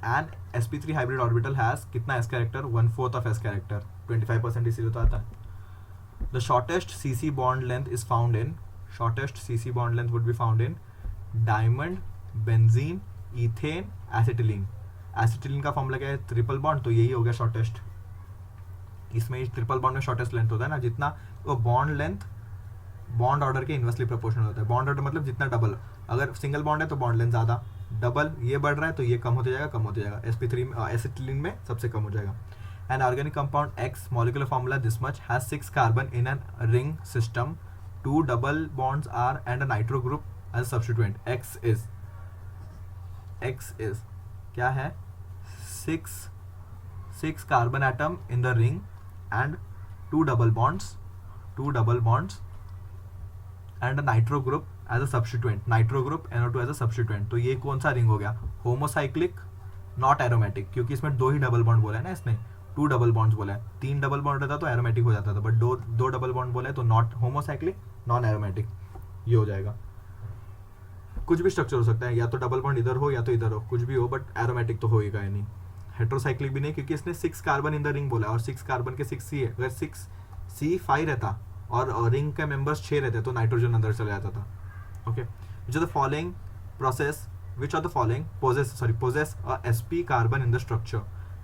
And sp3 hybrid orbital has कितना s character, 1/4 of s character, 25% इसीलिए तो आता है. The shortest cc bond length is found in, shortest cc bond length would be found in diamond, benzene, ethane, acetylene. Acetylene का formula क्या है, triple bond, तो यही हो गया शॉर्टेस्ट. इसमें ट्रिपल बॉन्ड में शॉर्टेस्ट लेंथ होता है ना, जितना वो बॉन्ड लेंथ बॉन्ड ऑर्डर के इन्वर्सली प्रोपोर्शनल होता है. बॉन्ड ऑर्डर मतलब जितना डबल, अगर सिंगल बॉन्ड है तो बॉन्ड लेंथ ज़्यादा, डबल ये बढ़ रहा है तो ये कम होते जाएगा, कम होते जाएगा. sp3 एसिटिलीन में सबसे कम हो जाएगा. An organic compound X molecular formula this much has 6 carbon in an ring system, 2 double bonds are and a nitro group as substituent. X is क्या है, 6 carbon atom in the ring and 2 double bonds and nitro group as a substituent. Nitro group NO2 as a substituent. तो ये कौन सा ring हो गया, homocyclic not aromatic, क्योंकि इसमें 2 ही डबल बॉन्ड बोला है ना, इसने 2 डबल बॉन्ड्स बोला है. 3 डबल बॉन्ड रहता तो एरोमेटिक हो जाता था, बट 2 डबल बॉन्ड बोला है तो नॉट होमोसाइक्लिक, नॉन एरोमेटिक, ये हो जाएगा. कुछ भी स्ट्रक्चर हो सकता है, या तो डबल बॉन्ड इधर हो या तो इधर हो, कुछ भी हो, बट एरोमेटिक तो होएगा ही नहीं. हेट्रोसाइक्लिक भी नहीं, क्योंकि इसने 6 कार्बन इन द रिंग बोला है और 6 कार्बन के 6 सी है. अगर 6C5 रहता और रिंग के मेंबर्स 6 रहते तो नाइट्रोजन अंदर चला जाता था. Okay, which are the following poses a sp carbon in the structure.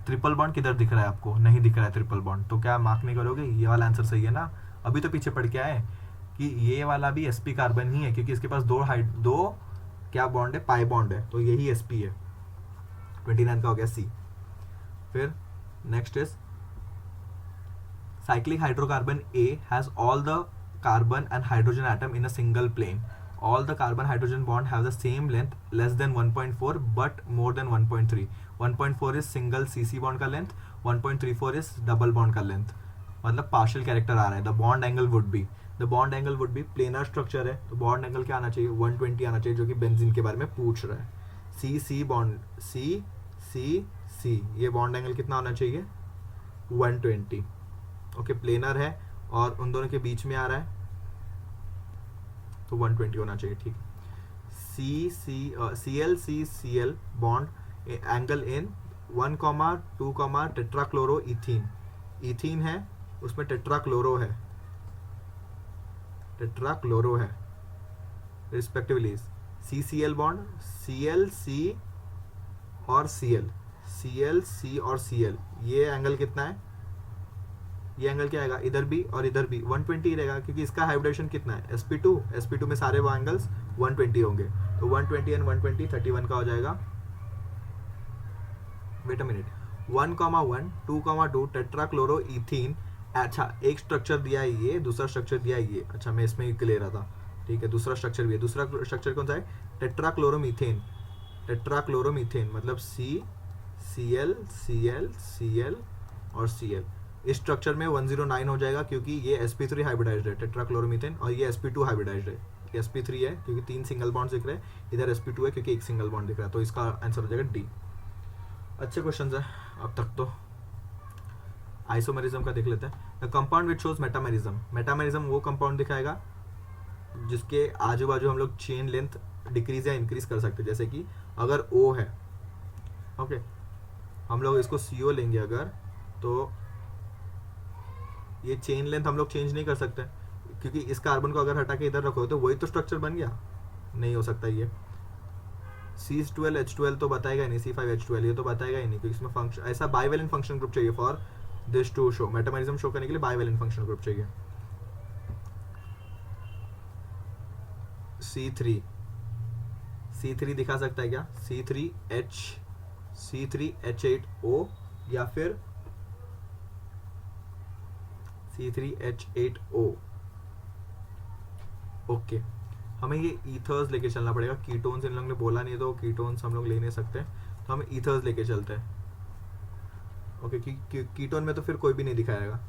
Triple bond किधर दिख रहा है आपको, नहीं दिख रहा है ट्रिपल बॉन्ड, तो क्या मार्क नहीं करोगे, ये वाला आंसर सही है ना. अभी तो पीछे पड़ के आए कि ये वाला भी sp कार्बन ही है, क्योंकि इसके पास दो क्या बॉन्ड है, पाई बॉन्ड है, तो यही sp है. 29 का हो गया C. फिर next is cyclic hydrocarbon A has all the carbon and hydrogen atom in a single plane. All the carbon hydrogen bond have the same length less than 1.4 but more than 1.3. 1.4 is single cc bond का length, 1.34 is double bond का length. मतलब partial character आ रहा है. The bond angle would be planar structure है तो bond angle क्या आना चाहिए, 120 आना चाहिए, जो कि बेंजीन के बारे में पूछ रहा है. C bond C ये बॉन्ड एंगल कितना होना चाहिए, 120. ओके, प्लेनर है और उन दोनों के बीच में आ रहा है तो 120 होना चाहिए. ठीक. Cl bond angle in 1,2 टेट्राक्लोरो ethene है, उसमें टेट्राक्लोरो है रिस्पेक्टिवली. CCl बॉन्ड ClC और Cl, ये एंगल कितना है, ये एंगल क्या आएगा, इधर भी और इधर भी 120 रहेगा, क्योंकि इसका हाइब्रिडेशन कितना है, sp2 में सारे वो एंगल्स 120 होंगे, तो 120 एंड 120 31 का हो जाएगा. Wait a minute, 1,1 2,2 tetrachloro ethene. अच्छा, एक स्ट्रक्चर दिया है ये, दूसरा स्ट्रक्चर दिया है ये. अच्छा, मैं इसमें ही ले रहा था. ठीक है, दूसरा स्ट्रक्चर भी है. दूसरा स्ट्रक्चर कौन सा है, टेट्राक्लोरोमीथेन मतलब Cl और Cl. इस स्ट्रक्चर में 109 हो जाएगा, क्योंकि ये sp3 हाइब्रिडाइज्ड है टेट्राक्लोरोमीथेन, और ये sp2 हाइब्रिडाइज्ड है. sp3 है क्योंकि 3 सिंगल बॉन्ड दिख रहे हैं, इधर sp2 है क्योंकि एक सिंगल बॉन्ड दिख रहा है, तो इसका आंसर हो जाएगा D. अच्छे क्वेश्चन है अब तक तो. आइसोमेरिज्म का देख लेते हैं. The compound which shows metamerism वो कंपाउंड दिखाएगा जिसके आजू बाजू हम लोग चेन लेंथ डिक्रीज या इंक्रीज कर सकते हैं. जैसे कि अगर O है, ओके, हम लोग इसको CO लेंगे अगर, तो ये चेन लेंथ हम लोग चेंज नहीं कर सकते, क्योंकि इस कार्बन को अगर हटा के इधर रखो तो वही तो स्ट्रक्चर बन गया, नहीं हो सकता ये. C12H12 तो बताएगा ही नहीं, C5H12 ये तो बताएगा ही नहीं, क्योंकि इसमें फंक्शन ऐसा बाइवेलेंट फंक्शन ग्रुप चाहिए for this to show. Metamerism show करने के लिए बाइवेलेंट फंक्शन ग्रुप चाहिए. C3 दिखा सकता है क्या, C3H8O या फिर C3H8O. ओके, हमें ये ईथर्स लेके चलना पड़ेगा. कीटोन्स इन लोग ने बोला नहीं, तो कीटोन्स हम लोग ले नहीं सकते, तो हम ईथर्स लेके चलते हैं. ओके, कीटोन में तो फिर कोई भी नहीं दिखाएगा,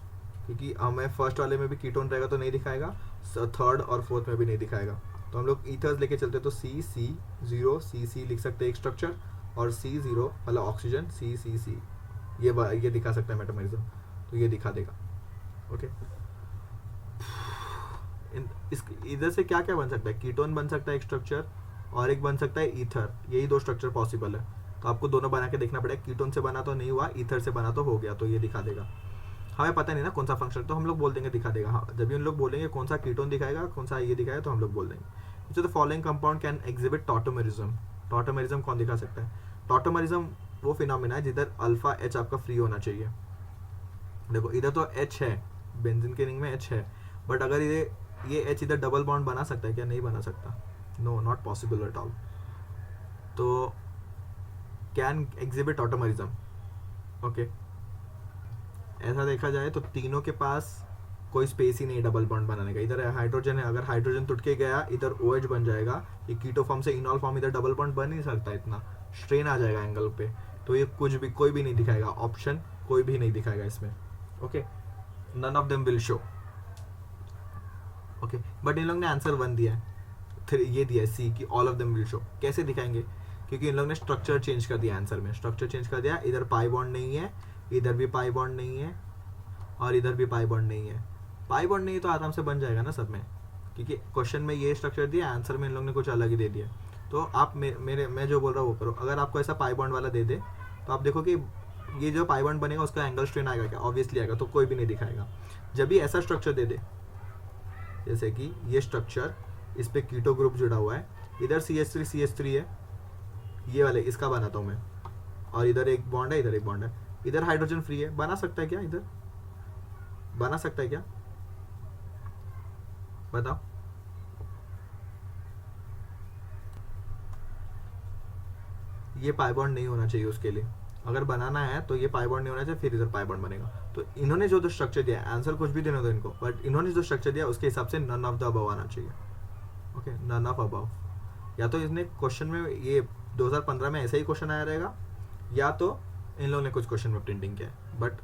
क्योंकि हमें फर्स्ट वाले में भी कीटोन रहेगा तो नहीं दिखाएगा, थर्ड और फोर्थ में भी नहीं दिखाएगा. तो हम लोग ईथर्स लेके चलते हैं, तो CC0 CC लिख सकते हैं एक स्ट्रक्चर, और C0 मतलब ऑक्सीजन CCC ये दिखा सकता है मेटामेरिज्म, तो ये दिखा देगा. ओके, इधर से क्या क्या बन सकता है, कीटोन बन सकता है एक स्ट्रक्चर, और एक बन सकता है ईथर. यही 2 स्ट्रक्चर पॉसिबल है. तो आपको दोनों बना के देखना पड़ेगा, कीटोन से बना तो नहीं हुआ, ईथर से बना तो हो गया, तो ये दिखा देगा। हमें पता नहीं ना कौन सा फंक्शन, तो हम लोग बोल देंगे दिखा देगा। हाँ, जब भी उन लोग बोलेंगे कौन सा कीटोन दिखाएगा, कौन सा ये दिखाएगा, तो हम लोग बोल देंगे। तो the following compound can exhibit tautomerism. Tautomerism कौन दिखा सकता है? टॉटोमेरिज्म वो फिनोमिना है जिधर अल्फा एच आपका फ्री होना चाहिए। देखो इधर तो एच है, बेंजीन के रिंग में एच है, बट अगर ये एच इधर डबल बॉन्ड बना सकता है क्या? नहीं बना सकता, no, not possible at all. तो कैन एग्जिबिट ऑटोमरिज्म, ओके। ऐसा देखा जाए तो तीनों के पास कोई स्पेस ही नहीं डबल बॉन्ड बनाने का। इधर हाइड्रोजन है, अगर हाइड्रोजन टूट के गया इधर OH बन जाएगा, ये कीटो फॉर्म से इनॉल फॉर्म, इधर डबल बॉन्ड बन नहीं सकता, इतना स्ट्रेन आ जाएगा एंगल पे, तो ये कुछ भी कोई भी नहीं दिखाएगा, ऑप्शन कोई भी नहीं दिखाएगा इसमें, okay. None of them will show, okay. But इन लोग ने आंसर 1 दिया है, फिर ये दिया है सी कि all of them will show. कैसे दिखाएंगे? क्योंकि इन लोग ने स्ट्रक्चर चेंज कर दिया आंसर में, स्ट्रक्चर चेंज कर दिया, इधर पाई बॉन्ड नहीं है, इधर भी पाई बॉन्ड नहीं है, और इधर भी पाई बॉन्ड नहीं है। पाई बॉन्ड नहीं है तो आराम से बन जाएगा ना सब में, क्योंकि क्वेश्चन में ये स्ट्रक्चर दिया, आंसर में इन लोग ने कुछ अलग ही दे दिया। तो आप मैं जो बोल रहा हूँ वो करो। अगर आपको ऐसा पाई बॉन्ड वाला दे दे तो आप देखो कि ये जो पाई बॉन्ड बनेगा उसका एंगल स्ट्रेन आएगा क्या? ऑब्वियसली आएगा, तो कोई भी नहीं दिखाएगा। जब भी ऐसा स्ट्रक्चर दे दे, जैसे कि ये स्ट्रक्चर, इस पे कीटो ग्रुप जुड़ा हुआ है, इधर CH3 है, ये वाले इसका बनाता हूँ मैं, और इधर एक बॉन्ड है, इधर एक बॉन्ड है, इधर हाइड्रोजन फ्री है, बना सकता है क्या? इधर बना सकता है क्या? बताओ। ये पाई बॉन्ड नहीं होना चाहिए उसके लिए, अगर बनाना है तो ये पाई बॉन्ड नहीं होना चाहिए, फिर इधर पाई बॉन्ड बनेगा। तो इन्होंने जो स्ट्रक्चर दिया, आंसर कुछ भी देना दो इनको, बट इन्होंने जो स्ट्रक्चर दिया उसके हिसाब से नन ऑफ द अबव आना चाहिए, ओके, नन ऑफ अबव। या तो इसने क्वेश्चन में ये 2015 में ऐसा ही क्वेश्चन आया रहेगा, या तो इन लोगों ने कुछ क्वेश्चन में प्रिंटिंग किया है, बट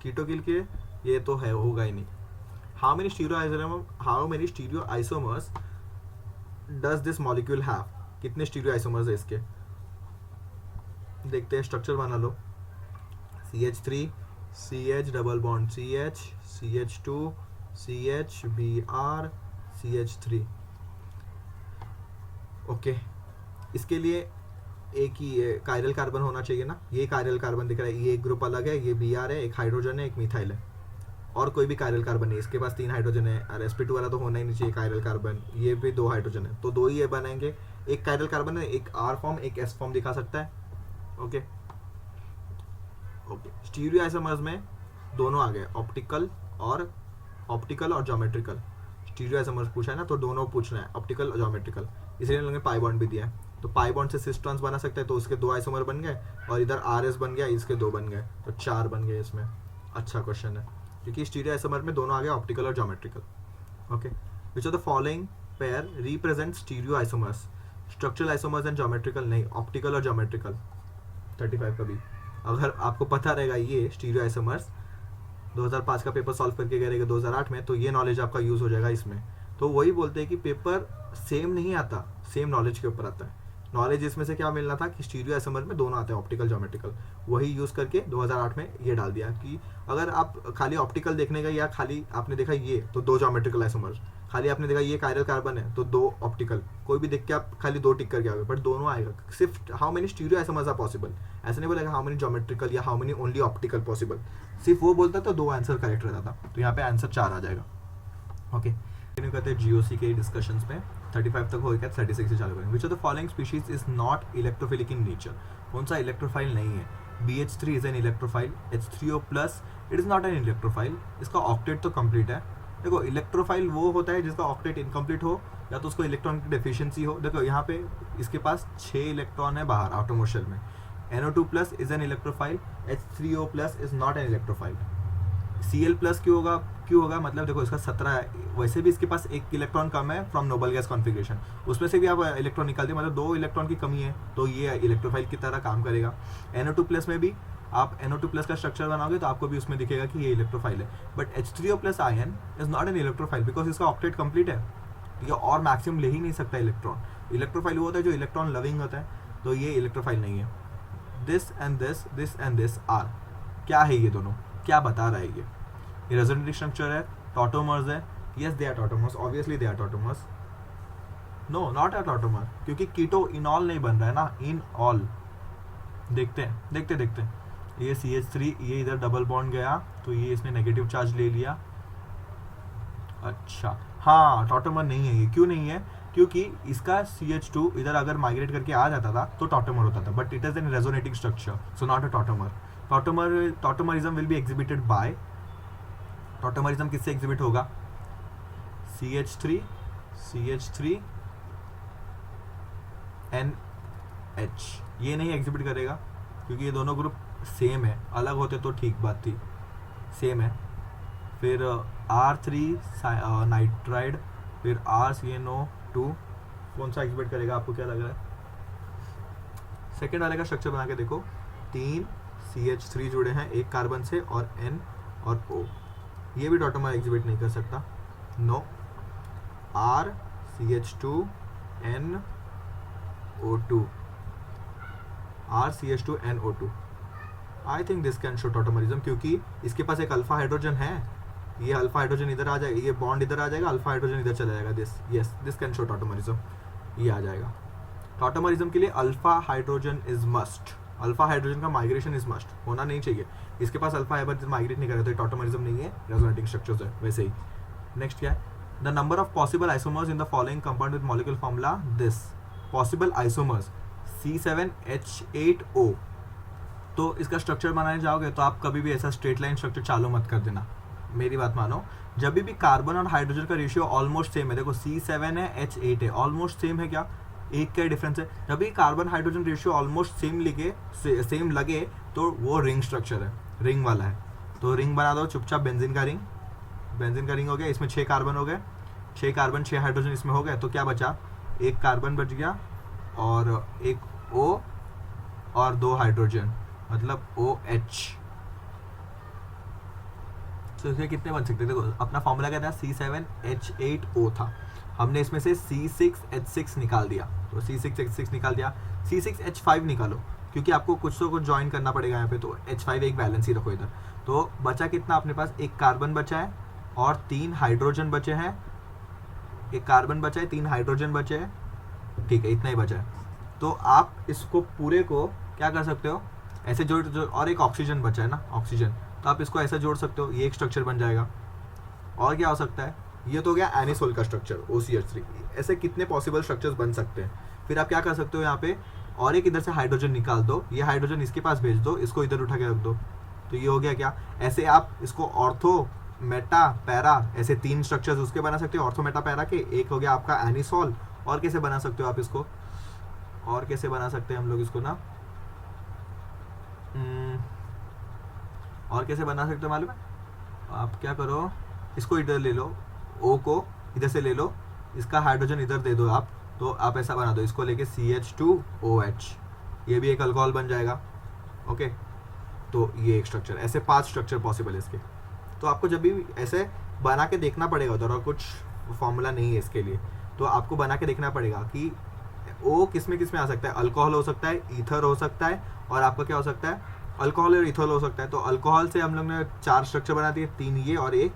कीटो किल के ये तो है, होगा ही नहीं। How many stereo isomers does this molecule have? कितने स्टीरियो आइसोमर्स है इसके? देखते हैं, स्ट्रक्चर बना लो। CH3 CH double bond CH CH2 CH Br CH3, okay. इसके लिए एक ही कायरल कार्बन होना चाहिए ना, ये कायरल कार्बन दिख रहा है, ये एक ग्रुप अलग है, ये Br है, एक हाइड्रोजन है, एक मिथाइल है, और कोई भी कायरल कार्बन नहीं। इसके पास 3 हाइड्रोजन है, और sp2 वाला तो होना ही नहीं चाहिए कायरल कार्बन, ये भी 2 हाइड्रोजन है, तो 2 ही ये बनाएंगे। एक कायरल कार्बन है, एक R फॉर्म एक S फॉर्म दिखा सकता है, ओके ओके। स्टीरियो आइसोमर्स में दोनों आ गए, ऑप्टिकल और ज्योमेट्रिकल। स्टीरियो आइसोमर्स पूछा है ना, तो दोनों पूछना है, ऑप्टिकल और ज्योमेट्रिकल, इसलिए उन्होंने पाई बॉन्ड भी दिया है। तो पाई बॉन्ड से सिस ट्रांस बना सकते हैं, तो उसके 2 आइसोमर बन गए, और इधर RS बन गया, इसके 2 बन गए, तो 4 बन गए इसमें। अच्छा क्वेश्चन है, क्योंकि स्टीरियो आइसोमर में दोनों आ गए, ऑप्टिकल और geometrical, okay. Which of the following pair represent stereo isomers? Structural isomers and geometrical नहीं, ऑप्टिकल और ज्योमेट्रिकल। 35 का भी अगर आपको पता रहेगा ये स्टीरियो आइसोमर्स, 2005 का पेपर सॉल्व करके गए रहेगा 2008 में, तो ये नॉलेज आपका यूज हो जाएगा इसमें। तो वही बोलते हैं कि पेपर सेम नहीं आता, सेम नॉलेज के ऊपर आता है। नॉलेज इसमें से क्या मिलना था कि स्टीरियो आइसोमर में दोनों आते हैं, ऑप्टिकल ज्योमेट्रिकल, वही यूज करके 2008 में ये डाल दिया कि अगर आप खाली ऑप्टिकल देखने का, या खाली आपने देखा ये तो 2 ज्योमेट्रिकल आइसोमर, खाली आपने देखा ये कायरल कार्बन है तो 2 ऑप्टिकल, कोई भी देख के आप खाली 2 टिक करके आओगे, बट दोनों आएगा। सिर्फ how many stereo isomers are possible, ऐसा नहीं बोलेगा हाउ मेनी ज्योमेट्रिकल या how many only optical possible, सिर्फ वो बोलता तो 2 आंसर करेक्ट रहता था। तो यहाँ पे आंसर 4 आ जाएगा, ओके। कंटिन्यू करते हैं GOC के डिस्कशंस में। 35 तक हो गया, 36 से चालू करेंगे। Which of the following species is not electrophilic in nature? कौन सा इलेक्ट्रोफाइल नहीं है? BH3 is an electrophile, H3O plus it is not an electrophile, इसका ऑक्टेट तो कंप्लीट है। देखो इलेक्ट्रोफाइल वो होता है जिसका ऑक्टेट इनकम्प्लीट हो, या तो उसको इलेक्ट्रॉन की डेफिशिएंसी हो। देखो यहाँ पे इसके पास 6 इलेक्ट्रॉन है बाहर आउटर मोस्ट शेल में। NO2 plus is an electrophile, H3O plus is not an electrophile. Cl plus क्यों होगा? मतलब देखो इसका 17 है, वैसे भी इसके पास 1 इलेक्ट्रॉन कम है फ्रॉम नोबल गैस कॉन्फ़िगरेशन, उसमें से भी आप इलेक्ट्रॉन निकालते हैं, मतलब 2 इलेक्ट्रॉन की कमी है, तो ये इलेक्ट्रोफाइल की तरह काम करेगा। NO2 प्लस में भी आप NO2 प्लस का स्ट्रक्चर बनाओगे तो आपको भी उसमें दिखेगा कि ये इलेक्ट्रोफाइल है। But H3O plus ion is not an electrophile because इसका ऑक्टेट कंप्लीट है, ये और मैक्सिमम ले ही नहीं सकता इलेक्ट्रॉन। इलेक्ट्रोफाइल वो होता है जो इलेक्ट्रॉन लविंग होता है, तो ये इलेक्ट्रोफाइल नहीं है। दिस एंड दिस आर, क्या है ये दोनों, क्या बता रहा है ये रेजोनेटिंग स्ट्रक्चर है, टॉटोमर्स है। Yes they are tautomers, obviously they are tautomers. No not a tautomer, क्योंकि कीटो इनॉल नहीं बन रहा है ना, इन ऑल देखते हैं। ये CH3 ये इधर डबल बॉन्ड गया तो ये इसने नेगेटिव चार्ज ले लिया। अच्छा हाँ, टॉटोमर नहीं है ये। क्यों नहीं है? क्योंकि इसका CH2 इधर अगर माइग्रेट करके आ जाता था तो टॉटोमर होता था, but it is an resonating structure so not a tautomer. Tautomerism will be exhibited by, tautomerism किससे एग्जिबिट होगा? CH3 NH, ये नहीं एग्जिबिट करेगा क्योंकि ये दोनों ग्रुप सेम है, अलग होते तो ठीक बात थी, सेम है। फिर R3 नाइट्राइड, फिर RCNO2, कौन सा एग्जिबिट करेगा? आपको क्या लग रहा है? सेकेंड वाले का स्ट्रक्चर बना के देखो, 3 CH3 जुड़े हैं एक कार्बन से और N और O, ये भी टॉटोमर एग्जिबिट नहीं कर सकता। No, RCH2NO2, RCH2NO2, I think this can show tautomerism, क्योंकि इसके पास एक अल्फा हाइड्रोजन है, ये अल्फा हाइड्रोजन इधर आ जाएगा, ये बॉन्ड इधर आ जाएगा, अल्फा हाइड्रोजन इधर चला जाएगा, दिस कैन शो टॉटोमरिज्म, ये आ जाएगा। टॉटोमरिज्म के लिए alpha hydrogen is must, alpha hydrogen का माइग्रेशन इज मस्ट होना नहीं चाहिए। इसके पास अल्फा हाइड्रोजन माइग्रेट नहीं कर रहा तो टॉटोमरिज्म नहीं है, रेजोनेटिंग स्ट्रक्चर्स है वैसे ही। नेक्स्ट क्या है? The number of possible isomers in the following compound with molecular formula this. Possible isomers C7H8O, तो इसका स्ट्रक्चर बनाने जाओगे तो आप कभी भी ऐसा स्ट्रेट लाइन स्ट्रक्चर चालू मत कर देना, मेरी बात मानो। जब भी कार्बन और हाइड्रोजन का रेशियो ऑलमोस्ट सेम है, देखो C7 है H8 है, ऑलमोस्ट सेम है, क्या एक का डिफरेंस है। जब भी carbon hydrogen ratio almost same लगे तो वो रिंग स्ट्रक्चर है, रिंग वाला है। तो रिंग बना दो चुपचाप, बेंजीन का रिंग हो गया, इसमें 6 कार्बन हो गए, 6 कार्बन 6 हाइड्रोजन इसमें हो गए, तो क्या बचा? एक कार्बन बच गया और एक O और 2 हाइड्रोजन, मतलब OH। तो इसके कितने बन सकते? देखो अपना फॉर्मूला क्या था? C7H8O था, हमने इसमें से C6H6 निकाल दिया, तो C6H6 निकाल दिया, C6H5 निकालो क्योंकि आपको कुछ तो कुछ ज्वाइन करना पड़ेगा यहाँ पे, तो H5 एक बैलेंस ही रखो इधर। तो बचा कितना अपने पास? एक कार्बन बचा है और 3 हाइड्रोजन बचे हैं, एक कार्बन बचा है 3 हाइड्रोजन बचे हैं, ठीक है इतना ही बचा है। तो आप इसको पूरे को क्या कर सकते हो? ऐसे जोड़, और एक ऑक्सीजन बचा है ना, ऑक्सीजन, तो आप इसको ऐसा जोड़ सकते हो, ये एक स्ट्रक्चर बन जाएगा। और क्या हो सकता है? ये तो हो गया एनिसोल का स्ट्रक्चर OCH3। ऐसे कितने पॉसिबल स्ट्रक्चर्स बन सकते हैं। फिर आप क्या कर सकते हो यहाँ पे, और एक इधर से हाइड्रोजन निकाल दो, ये हाइड्रोजन इसके पास भेज दो, इसको इधर उठा के रख दो, तो ये हो गया क्या? ऐसे आप इसको ऑर्थो मेटा पैरा, ऐसे 3 स्ट्रक्चर्स उसके बना सकते हो, ऑर्थो मेटा पैरा के। एक हो गया आपका एनिसोल। और कैसे बना सकते हो आप इसको? और कैसे बना सकते हैं हम लोग इसको ना, और कैसे बना सकते हो मालूम है? आप क्या करो, इसको इधर ले लो, O को इधर से ले लो, इसका हाइड्रोजन इधर दे दो आप, तो आप ऐसा बना दो, इसको लेके CH2OH, ये भी एक अल्कोहल बन जाएगा। ओके, तो ये एक स्ट्रक्चर, ऐसे 5 स्ट्रक्चर पॉसिबल है इसके। तो आपको जब भी ऐसे बना के देखना पड़ेगा उधर, और कुछ फॉर्मूला नहीं है इसके लिए, तो आपको बना के देखना पड़ेगा कि O किस में आ सकता है। अल्कोहल हो सकता है, ईथर हो सकता है, और आपका क्या हो सकता है? अल्कोहल और इथोल हो सकता है। तो अल्कोहल से हम लोग ने 4 स्ट्रक्चर बना दिए, 3 ये और ये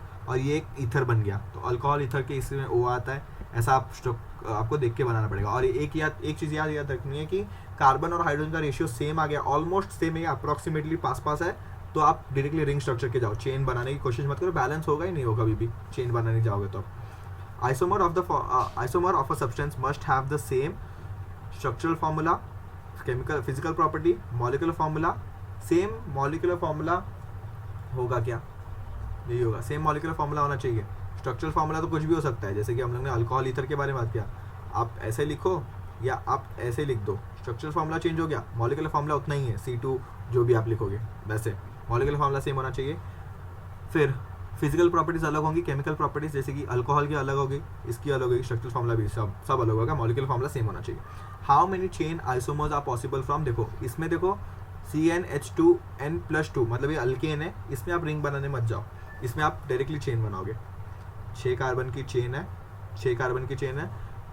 एक ईथर बन गया। तो अल्कोहल ईथर के इसमें O आता है, ऐसा आपको देख के बनाना पड़ेगा। और एक चीज़ याद रखनी है कि कार्बन और हाइड्रोजन का रेशियो सेम आ गया, ऑलमोस्ट सेम है, अप्रॉक्सीमेटली पास है, तो आप डायरेक्टली रिंग स्ट्रक्चर के जाओ, चेन बनाने की कोशिश मत करो, बैलेंस होगा ही नहीं होगा कभी भी चेन बनाने जाओगे तो। Isomer of a substance must have the same structural formula, chemical physical property, molecular formula. Same molecular formula होगा क्या? यही होगा, सेम मॉलिक्यूलर फार्मूला होना चाहिए। स्ट्रक्चरल फार्मूला तो कुछ भी हो सकता है, जैसे कि हम लोग ने अल्कोहल ईथर के बारे में बात किया, आप ऐसे लिखो या आप ऐसे लिख दो, स्ट्रक्चरल फार्मूला चेंज हो गया, मॉलिक्यूलर फार्मूला उतना ही है, C2 जो भी आप लिखोगे वैसे मॉलिक्यूलर फार्मूला सेम होना चाहिए। फिर फिजिकल प्रॉपर्टीज अलग होंगी, केमिकल प्रॉपर्टीज जैसे कि अल्कोहल की अलग होगी, इसकी अलग होगी, स्ट्रक्चरल फार्मूला भी सब अलग होगा, मॉलिक्यूलर फार्मूला सेम होना चाहिए। How many chain isomers are possible from, देखो इसमें देखो CnH2n+2, मतलब ये अल्केन है, इसमें आप रिंग बनाने मत जाओ, इसमें आप डायरेक्टली चेन बनाओगे। 6 कार्बन की चेन है,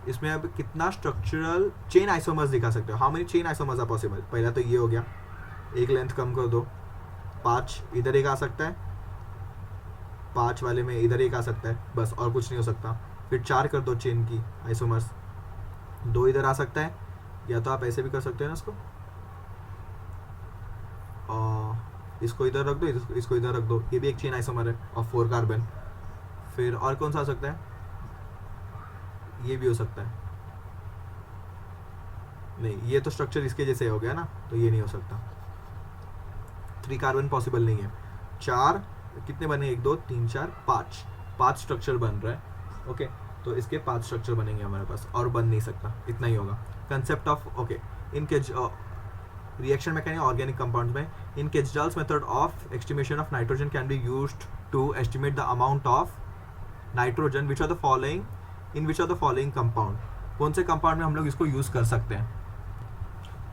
इसमें अब कितना स्ट्रक्चरल चेन आइसोमर्स दिखा सकते हो? How many chain isomers are possible? पहला तो ये हो गया, एक लेंथ कम कर दो, 5 इधर एक आ सकता है, 5 वाले में इधर एक आ सकता है, बस और कुछ नहीं हो सकता। फिर 4 कर दो चेन की आइसोमर्स, 2 इधर आ सकता है, या तो आप ऐसे भी कर सकते हो ना इसको, इसको इधर रख दो, इसको इधर रख दो, ये भी एक चेन आइसोमर है ऑफ 4 कार्बन। फिर और कौन सा हो सकता है, ये भी हो सकता है, नहीं ये तो स्ट्रक्चर इसके जैसे हो गया ना, तो ये नहीं हो सकता, 3 कार्बन पॉसिबल नहीं है। 4 कितने बने, 1 2 3 4 5 स्ट्रक्चर बन रहा है। ओके, तो इसके 5 स्ट्रक्चर बनेंगे हमारे पास, और बन नहीं सकता, इतना ही होगा। Concept of okay in reaction mechanics organic compounds में, in Kjeldahl's method of estimation of nitrogen can be used to estimate the amount of nitrogen which are the following, in which are the following compound. कौन से compound में हम लोग इसको use कर सकते हैं,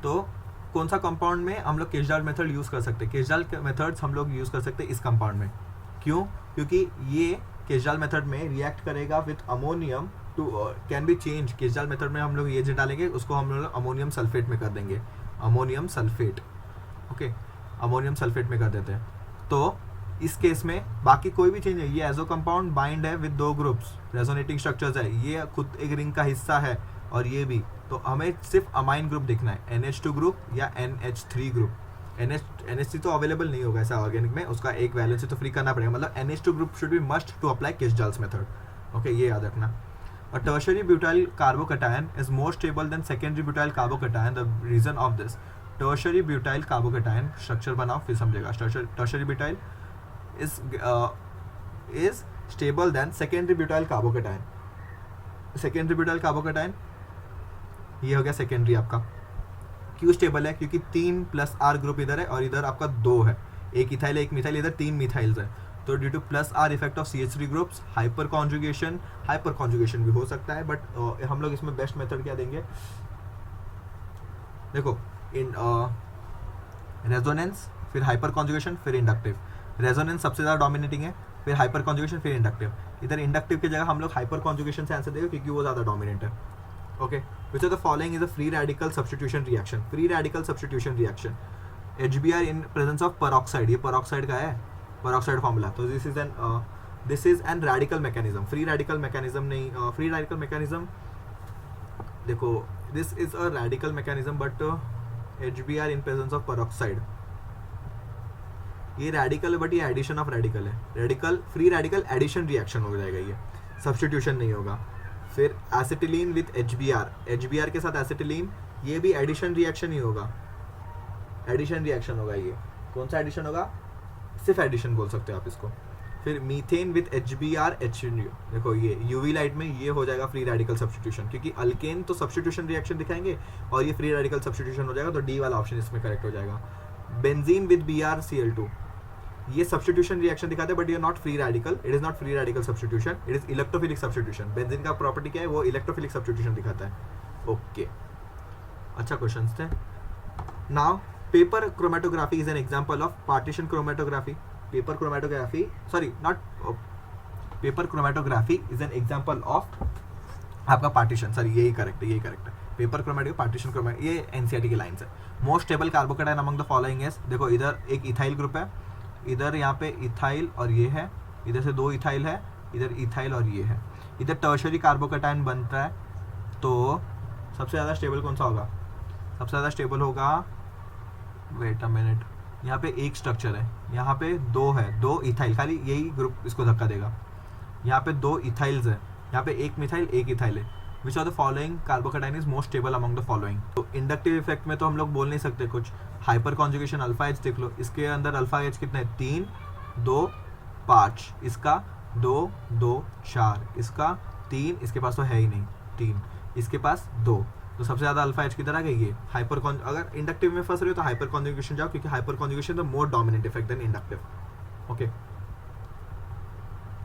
तो कौन सा कंपाउंड में हम लोग केजडाल मेथड यूज़ कर सकते हैं, केजडाल मेथड्स हम लोग यूज़ कर सकते हैं इस कंपाउंड में। क्यों, क्योंकि ये केजडाल मेथड में रिएक्ट करेगा with ammonium to can be change. Kjeldahl method में हम लोग ये जो डालेंगे उसको हम लोग अमोनियम सल्फेट में कर देंगे, ammonium sulphate. Okay, ammonium sulphate में कर देते हैं। तो इस केस में बाकी कोई भी चेंज है, ये एजो कंपाउंड बाइंड है विद 2 ग्रुप्स, रेजोनेटिंग स्ट्रक्चर्स है, ये खुद एक रिंग का हिस्सा है, और ये भी, तो हमें सिर्फ अमाइन ग्रुप देखना है, NH2 ग्रुप या NH3 ग्रुप। NH3 तो अवेलेबल नहीं होगा ऐसा ऑर्गेनिक में, उसका एक वैलेंसी तो फ्री करना पड़ेगा, मतलब NH2 group should be must to apply Kjeldahl's method. Okay, ये याद रखना। A tertiary butyl carbocation is more stable than secondary butyl carbocation. The reason of this, tertiary butyl carbocation structure बनाओ फिर समझेगा। Tertiary butyl is stable than secondary butyl carbocation. Secondary butyl carbocation ये हो गया secondary आपका। क्यों stable है, क्योंकि 3 प्लस R ग्रुप इधर है और इधर आपका 2 है, एक इथाइल है एक मिथाइल, इधर 3 मिथाइल्स है। तो due two plus R effect of CH3 groups, hyper conjugation भी हो सकता है, बट हम लोग इसमें बेस्ट मेथड क्या देंगे, देखो इन रेजोनेंस, फिर हाइपर कॉन्जुगेशन, फिर इंडक्टिव। रेजोनेंस सबसे ज़्यादा डोमिनेटिंग है, फिर हाइपर कॉन्जुगेशन, फिर इंडक्टिव। इधर इंडक्टिव की जगह हम लोग हाइपर कॉन्जुगेशन से आंसर देंगे क्योंकि वो ज़्यादा डोमिनेंट है। Okay, which are the following is a free radical substitution reaction. Free radical substitution reaction, HBr in presence of peroxide, ये पेरोक्साइड का है, पेरोक्साइड फॉर्मूला। तो this is an radical mechanism. Free radical mechanism नहीं, free radical mechanism देखो, this is a radical mechanism but HBr in presence of peroxide, ये radical है but ये addition of radical है, radical free radical addition reaction हो जाएगा, ये substitution नहीं होगा। फिर एसिटिलीन विथ HBr के साथ एसिटिलीन, ये भी एडिशन रिएक्शन ही होगा, एडिशन रिएक्शन होगा। ये कौन सा एडिशन होगा, सिर्फ एडिशन बोल सकते हो आप इसको। फिर मीथेन विथ HBr HNO, देखो ये यूवी लाइट में ये हो जाएगा फ्री रेडिकल सब्स्टिट्यूशन, क्योंकि अल्केन तो सब्स्टिट्यूशन रिएक्शन दिखाएंगे और ये फ्री रेडिकल सब्स्टिट्यूशन हो जाएगा, तो डी वाला ऑप्शन इसमें करेक्ट हो जाएगा। बेंजीन विद BrCl2, ये सब्स्टिट्यूशन रिएक्शन दिखाते हैं बट ये not free radical, it is not free radical substitution, it is electrophilic substitution. Benzene का प्रॉपर्टी क्या है, वो इलेक्ट्रोफिलिक सब्स्टिट्यूशन दिखाता है। ओके, अच्छा क्वेश्चन थे। Now paper chromatography is an example of partition chromatography. Paper chromatography paper chromatography is an example of आपका partition, sorry यही करेक्ट है। पेपर क्रोमेटोग्राफी, पार्टीशन क्रोमेटोग्राफी, ये एनसीईआरटी की लाइन्स है। Most stable carbocation among the following is, देखो इधर एक ethyl group है, इधर यहाँ पे इथाइल और ये है, इधर से 2 इथाइल है, इधर इथाइल और ये है, इधर टर्शरी कार्बोकेटाइन बनता है। तो सबसे ज़्यादा स्टेबल कौन सा होगा, सबसे ज़्यादा स्टेबल होगा, वेट अ मिनट, यहाँ पे एक स्ट्रक्चर है, यहाँ पे 2 है, 2 इथाइल, खाली यही ग्रुप इसको धक्का देगा। यहाँ पे 2 इथाइल्स है, यहाँ पे एक मिथाइल एक इथाइल है। Which are the following carbocation is most stable among the following. तो इंडक्टिव इफेक्ट में तो हम लोग बोल नहीं सकते कुछ। हाइपर कॉन्जुगेशन अल्फा एच देख लो, इसके अंदर अल्फा एच कितने, 3 2 5, इसका 2 2 4, इसका 3, इसके पास तो है ही नहीं 3, इसके पास 2, तो सबसे ज़्यादा अल्फा एच किधर आ गई, ये हाइपर अगर इंडक्टिव में फंस रहे हो तो हाइपर कॉन्जुगेशन जाओ, क्योंकि hyperconjugation the more dominant effect than inductive. Okay.